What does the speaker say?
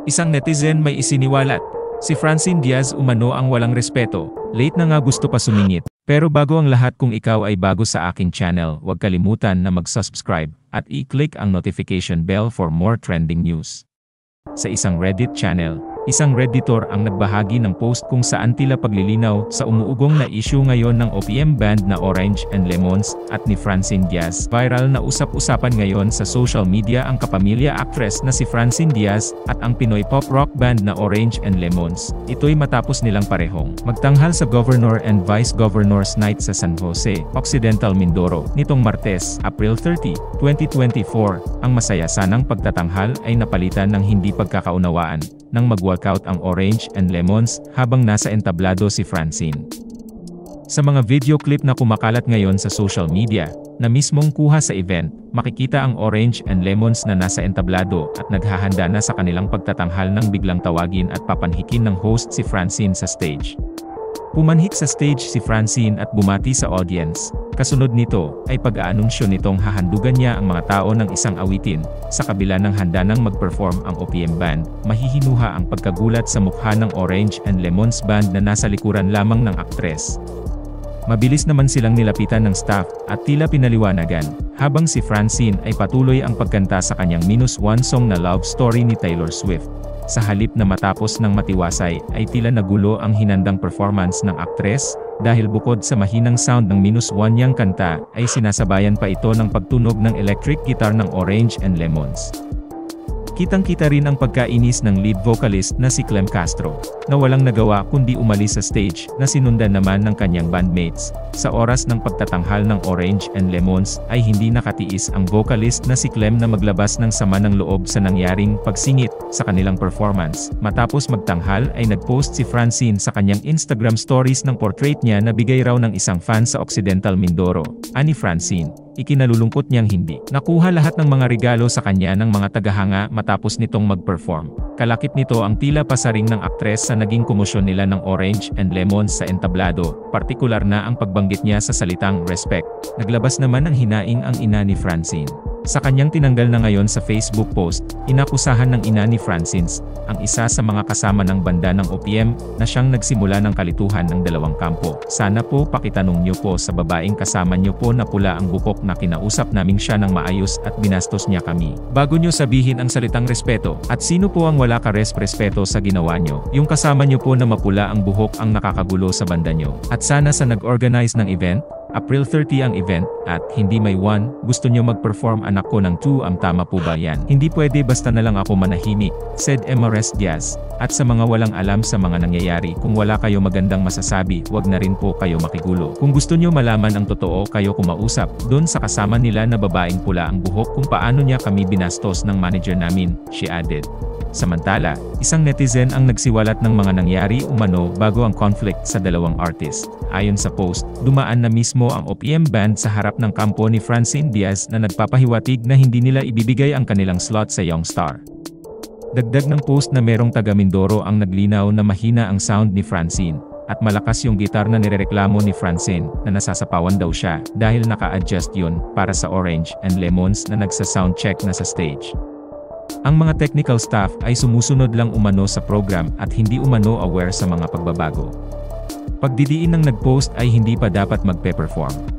Isang netizen may isiniwalat. Si Francine Diaz umano ang walang respeto. Late na nga gusto pa sumingit. Pero bago ang lahat, kung ikaw ay bago sa aking channel, huwag kalimutan na mag-subscribe at i-click ang notification bell for more trending news. Sa isang Reddit channel, isang Redditor ang nagbahagi ng post kung saan tila paglilinaw sa umuugong na issue ngayon ng OPM band na Orange and Lemons at ni Francine Diaz. Viral na usap-usapan ngayon sa social media ang kapamilya actress na si Francine Diaz at ang Pinoy pop rock band na Orange and Lemons. Ito'y matapos nilang parehong magtanghal sa Governor and Vice Governor's Night sa San Jose, Occidental, Mindoro, nitong Martes, April 30, 2024. Ang masaya sanang pagtatanghal ay napalitan ng hindi pagkakaunawaan nang mag-walkout ang Orange and Lemons habang nasa entablado si Francine. Sa mga video clip na kumakalat ngayon sa social media, na mismong kuha sa event, makikita ang Orange and Lemons na nasa entablado at naghahanda na sa kanilang pagtatanghal nang biglang tawagin at papanhikin ng host si Francine sa stage. Pumanhik sa stage si Francine at bumati sa audience. Kasunod nito, ay pag-aanunsyo nitong hahandugan niya ang mga tao ng isang awitin. Sa kabila ng handa nang mag-perform ang OPM band, mahihinuha ang pagkagulat sa mukha ng Orange and Lemons band na nasa likuran lamang ng aktres. Mabilis naman silang nilapitan ng staff at tila pinaliwanagan, habang si Francine ay patuloy ang pagkanta sa kanyang -1 song na Love Story ni Taylor Swift. Sa halip na matapos ng matiwasay, ay tila nagulo ang hinandang performance ng aktres, dahil bukod sa mahinang sound ng -1 niyang kanta, ay sinasabayan pa ito ng pagtunog ng electric guitar ng Orange and Lemons. Kitang-kita rin ang pagkainis ng lead vocalist na si Clem Castro, na walang nagawa kundi umalis sa stage, na sinundan naman ng kanyang bandmates. Sa oras ng pagtatanghal ng Orange and Lemons, ay hindi nakatiis ang vocalist na si Clem na maglabas ng sama ng loob sa nangyaring pagsingit sa kanilang performance. Matapos magtanghal ay nagpost si Francine sa kanyang Instagram stories ng portrait niya na bigay raw ng isang fan sa Occidental, Mindoro. Ani Francine, ikinalulungkot niyang hindi nakuha lahat ng mga regalo sa kanya ng mga tagahanga matapos nitong mag-perform. Kalakip nito ang tila pasaring ng aktres sa naging komosyon nila ng Orange and Lemons sa entablado, partikular na ang pagbanggit niya sa salitang respect. Naglabas naman ng hinaing ang ina ni Francine. Sa kanyang tinanggal na ngayon sa Facebook post, inakusahan ng ina ni Francine, ang isa sa mga kasama ng banda ng OPM, na siyang nagsimula ng kalituhan ng dalawang kampo. Sana po pakitanong niyo po sa babaeng kasama niyo po na pula ang buhok na kinausap namin siya ng maayos at binastos niya kami. Bago niyo sabihin ang salitang respeto, at sino po ang wala ka respeto sa ginawa niyo? Yung kasama niyo po na mapula ang buhok ang nakakagulo sa banda niyo. At sana sa nag-organize ng event, April 30 ang event, at hindi may 1, gusto nyo mag-perform anak ko ng 2, tama po ba yan? Hindi pwede basta na lang ako manahimik, said Emares Diaz. At sa mga walang alam sa mga nangyayari, kung wala kayo magandang masasabi, wag na rin po kayo makigulo. Kung gusto nyo malaman ang totoo, kayo kumausap doon sa kasama nila na babaeng pula ang buhok kung paano niya kami binastos ng manager namin, she added. Samantala, isang netizen ang nagsiwalat ng mga nangyari umano bago ang conflict sa dalawang artist. Ayon sa post, dumaan na mismo ang OPM band sa harap ng kampo ni Francine Diaz na nagpapahiwatig na hindi nila ibibigay ang kanilang slot sa Young Star. Dagdag ng post na merong taga Mindoro ang naglinaw na mahina ang sound ni Francine, at malakas yung gitar na nirereklamo ni Francine, na nasasapawan daw siya, dahil naka-adjust yun para sa Orange and Lemons na nagsa-sound check na sa stage. Ang mga technical staff ay sumusunod lang umano sa program at hindi umano aware sa mga pagbabago. Pagdidiin ng nag-post ay hindi pa dapat magpe-perform.